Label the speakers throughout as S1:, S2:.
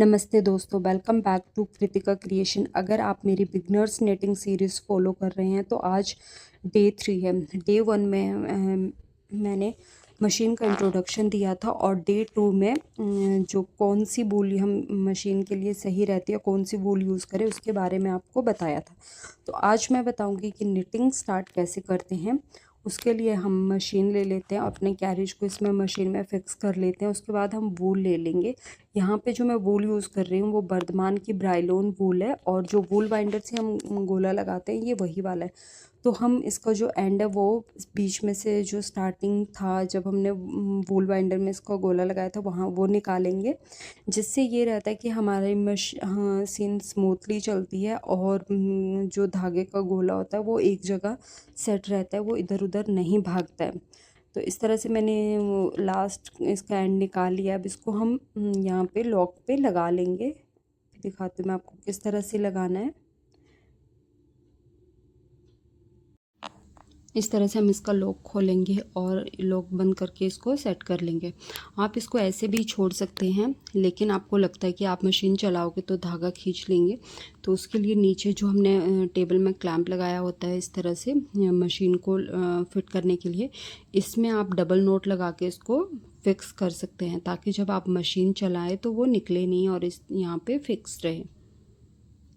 S1: नमस्ते दोस्तों, welcome back to Kritika creation. अगर आप मेरी बिगनर्स नेटिंग सीरीज़ फॉलो कर रहे हैं तो आज डे 3 है। डे 1 में मैंने मशीन का इंट्रोडक्शन दिया था और डे 2 में जो कौन सी वूल हम मशीन के लिए सही रहती है, कौन सी वूल यूज़ करें, उसके बारे में आपको बताया था। तो आज मैं बताऊंगी कि निटिंग स्टार्ट कैसे करते हैं। उसके लिए हम मशीन ले लेते हैं, अपने कैरेज को इसमें मशीन में फ़िक्स कर लेते हैं। उसके बाद हम वूल ले लेंगे। यहाँ पे जो मैं वूल यूज़ कर रही हूँ वो बर्धमान की ब्राइलोन वूल है, और जो वूल बाइंडर से हम गोला लगाते हैं ये वही वाला है। तो हम इसका जो एंड है वो बीच में से जो स्टार्टिंग था जब हमने वूल बाइंडर में इसका गोला लगाया था वहाँ वो निकालेंगे, जिससे ये रहता है कि हमारी मशीन स्मूथली चलती है और जो धागे का गोला होता है वो एक जगह सेट रहता है, वो इधर उधर नहीं भागता है। तो इस तरह से मैंने वो लास्ट इसका एंड निकाल लिया। अब इसको हम यहाँ पे लॉक पे लगा लेंगे। दिखाती हूँ मैं आपको किस तरह से लगाना है। इस तरह से हम इसका लॉक खोलेंगे और लॉक बंद करके इसको सेट कर लेंगे। आप इसको ऐसे भी छोड़ सकते हैं, लेकिन आपको लगता है कि आप मशीन चलाओगे तो धागा खींच लेंगे, तो उसके लिए नीचे जो हमने टेबल में क्लैंप लगाया होता है इस तरह से मशीन को फिट करने के लिए, इसमें आप डबल नोट लगा के इसको फिक्स कर सकते हैं, ताकि जब आप मशीन चलाएं तो वो निकले नहीं और इस यहाँ पे फिक्स रहे।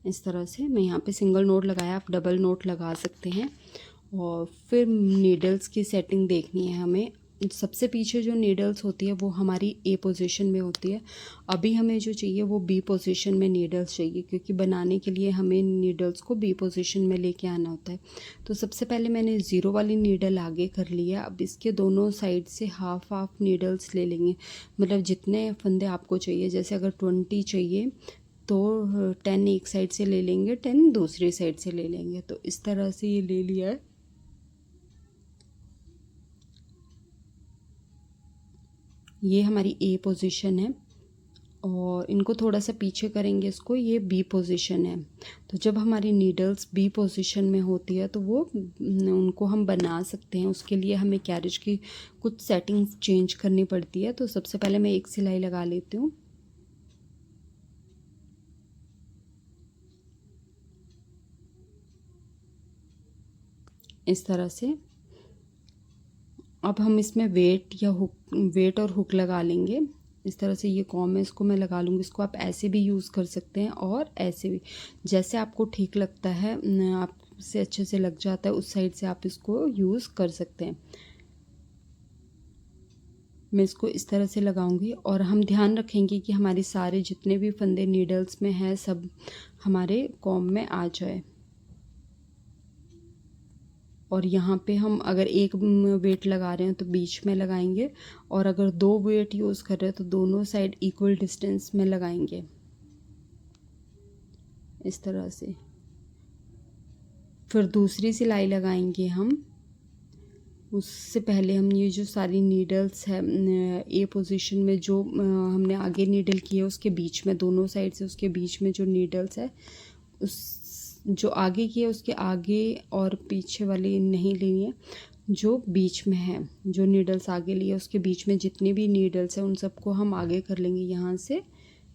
S1: इस तरह से मैं यहाँ पे सिंगल नोट लगाया, आप डबल नोट लगा सकते हैं। और फिर नीडल्स की सेटिंग देखनी है हमें। सबसे पीछे जो नीडल्स होती है वो हमारी ए पोजीशन में होती है। अभी हमें जो चाहिए वो बी पोजीशन में नीडल्स चाहिए, क्योंकि बनाने के लिए हमें नीडल्स को बी पोजीशन में लेके आना होता है। तो सबसे पहले मैंने ज़ीरो वाली नीडल आगे कर लिया। अब इसके दोनों साइड से हाफ हाफ नीडल्स ले लेंगे, मतलब जितने फंदे आपको चाहिए। जैसे अगर 20 चाहिए तो 10 एक साइड से ले लेंगे, 10 दूसरी साइड से ले लेंगे। तो इस तरह से ये ले लिया है। ये हमारी ए पोजीशन है और इनको थोड़ा सा पीछे करेंगे इसको, ये बी पोजीशन है। तो जब हमारी नीडल्स बी पोजीशन में होती है तो वो उनको हम बना सकते हैं। उसके लिए हमें कैरेज की कुछ सेटिंग्स चेंज करनी पड़ती है। तो सबसे पहले मैं एक सिलाई लगा लेती हूँ। इस तरह से अब हम इसमें वेट और हुक लगा लेंगे। इस तरह से ये कॉम है, इसको मैं लगा लूँगी। इसको आप ऐसे भी यूज़ कर सकते हैं और ऐसे भी, जैसे आपको ठीक लगता है, आपसे अच्छे से लग जाता है उस साइड से आप इसको यूज़ कर सकते हैं। मैं इसको इस तरह से लगाऊंगी और हम ध्यान रखेंगे कि हमारे सारे जितने भी फंदे नीडल्स में हैं सब हमारे कॉम में आ जाए। और यहाँ पे हम अगर एक वेट लगा रहे हैं तो बीच में लगाएंगे, और अगर दो वेट यूज़ कर रहे हैं तो दोनों साइड इक्वल डिस्टेंस में लगाएंगे। इस तरह से फिर दूसरी सिलाई लगाएंगे हम। उससे पहले हम ये जो सारी नीडल्स है ए पोजीशन में जो हमने आगे नीडल की है उसके बीच में, दोनों साइड से उसके बीच में जो नीडल्स है, उस जो आगे की है उसके आगे और पीछे वाली नहीं लेनी है, जो बीच में है, जो नीडल्स आगे लिए उसके बीच में जितनी भी नीडल्स हैं उन सबको हम आगे कर लेंगे यहाँ से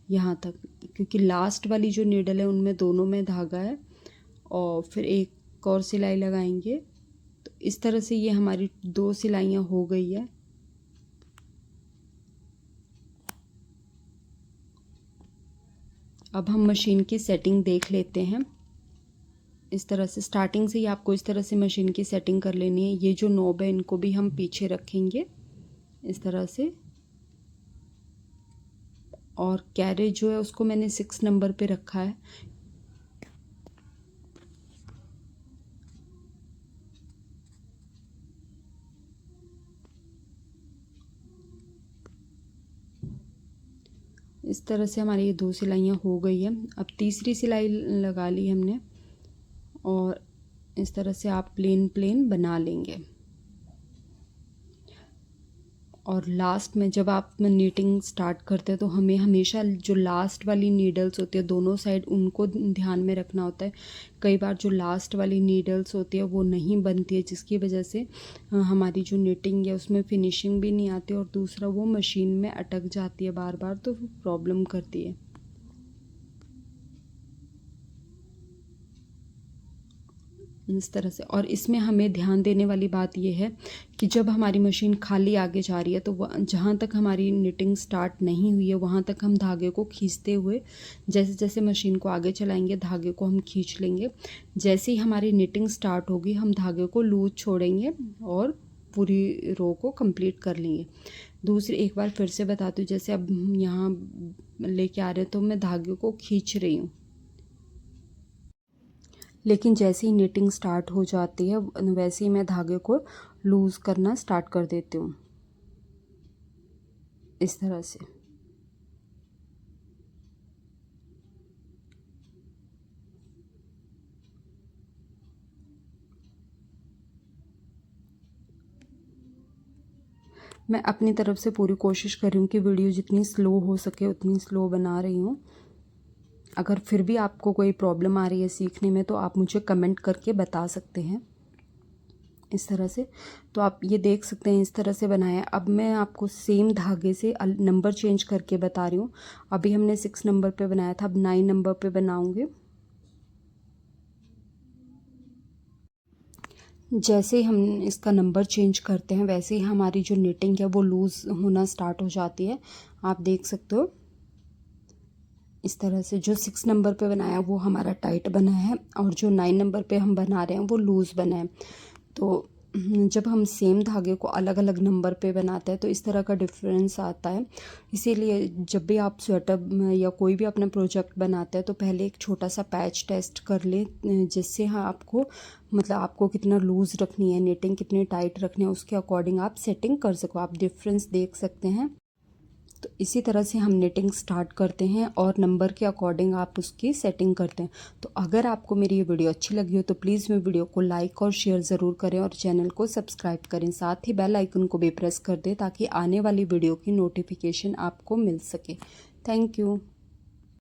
S1: यहाँ तक, क्योंकि लास्ट वाली जो नीडल है उनमें दोनों में धागा है। और फिर एक और सिलाई लगाएंगे। तो इस तरह से ये हमारी 2 सिलाइयाँ हो गई है। अब हम मशीन की सेटिंग देख लेते हैं। इस तरह से स्टार्टिंग से ही आपको इस तरह से मशीन की सेटिंग कर लेनी है। ये जो नॉब है इनको भी हम पीछे रखेंगे इस तरह से। और कैरेज जो है उसको मैंने 6 नंबर पे रखा है। इस तरह से हमारी ये 2 सिलाइयाँ हो गई है। अब तीसरी सिलाई लगा ली हमने और इस तरह से आप प्लेन प्लेन बना लेंगे। और लास्ट में जब आप नीटिंग स्टार्ट करते हैं तो हमें हमेशा जो लास्ट वाली नीडल्स होती है दोनों साइड उनको ध्यान में रखना होता है। कई बार जो लास्ट वाली नीडल्स होती है वो नहीं बनती है, जिसकी वजह से हमारी जो नीटिंग है उसमें फिनिशिंग भी नहीं आती और दूसरा वो मशीन में अटक जाती है बार बार, तो प्रॉब्लम करती है। इस तरह से। और इसमें हमें ध्यान देने वाली बात यह है कि जब हमारी मशीन खाली आगे जा रही है तो जहाँ तक हमारी निटिंग स्टार्ट नहीं हुई है वहाँ तक हम धागे को खींचते हुए, जैसे जैसे मशीन को आगे चलाएंगे धागे को हम खींच लेंगे। जैसे ही हमारी निटिंग स्टार्ट होगी हम धागे को लूज छोड़ेंगे और पूरी रो को कंप्लीट कर लेंगे। दूसरी एक बार फिर से बताती हूँ, जैसे अब यहाँ लेके आ रहे हैं तो मैं धागे को खींच रही हूँ, लेकिन जैसे ही निटिंग स्टार्ट हो जाती है वैसे ही मैं धागे को लूज़ करना स्टार्ट कर देती हूँ, इस तरह से। मैं अपनी तरफ से पूरी कोशिश कर रही हूँ कि वीडियो जितनी स्लो हो सके उतनी स्लो बना रही हूँ। अगर फिर भी आपको कोई प्रॉब्लम आ रही है सीखने में तो आप मुझे कमेंट करके बता सकते हैं, इस तरह से। तो आप ये देख सकते हैं इस तरह से बनाया। अब मैं आपको सेम धागे से नंबर चेंज करके बता रही हूँ। अभी हमने 6 नंबर पे बनाया था, अब 9 नंबर पे बनाऊँगी। जैसे ही हम इसका नंबर चेंज करते हैं वैसे ही हमारी जो निटिंग है वो लूज़ होना स्टार्ट हो जाती है। आप देख सकते हो इस तरह से। जो 6 नंबर पे बनाया वो हमारा टाइट बना है और जो 9 नंबर पे हम बना रहे हैं वो लूज़ बना है। तो जब हम सेम धागे को अलग अलग नंबर पे बनाते हैं तो इस तरह का डिफरेंस आता है। इसीलिए जब भी आप स्वेटर या कोई भी अपना प्रोजेक्ट बनाते हैं तो पहले एक छोटा सा पैच टेस्ट कर लें, जिससे हाँ आपको मतलब आपको कितना लूज़ रखनी है, निटिंग कितनी टाइट रखनी है, उसके अकॉर्डिंग आप सेटिंग कर सको। आप डिफरेंस देख सकते हैं। तो इसी तरह से हम निटिंग स्टार्ट करते हैं और नंबर के अकॉर्डिंग आप उसकी सेटिंग करते हैं। तो अगर आपको मेरी ये वीडियो अच्छी लगी हो तो प्लीज़ मेरे वीडियो को लाइक और शेयर ज़रूर करें और चैनल को सब्सक्राइब करें। साथ ही बेल आइकन को भी प्रेस कर दें ताकि आने वाली वीडियो की नोटिफिकेशन आपको मिल सके। Thank you.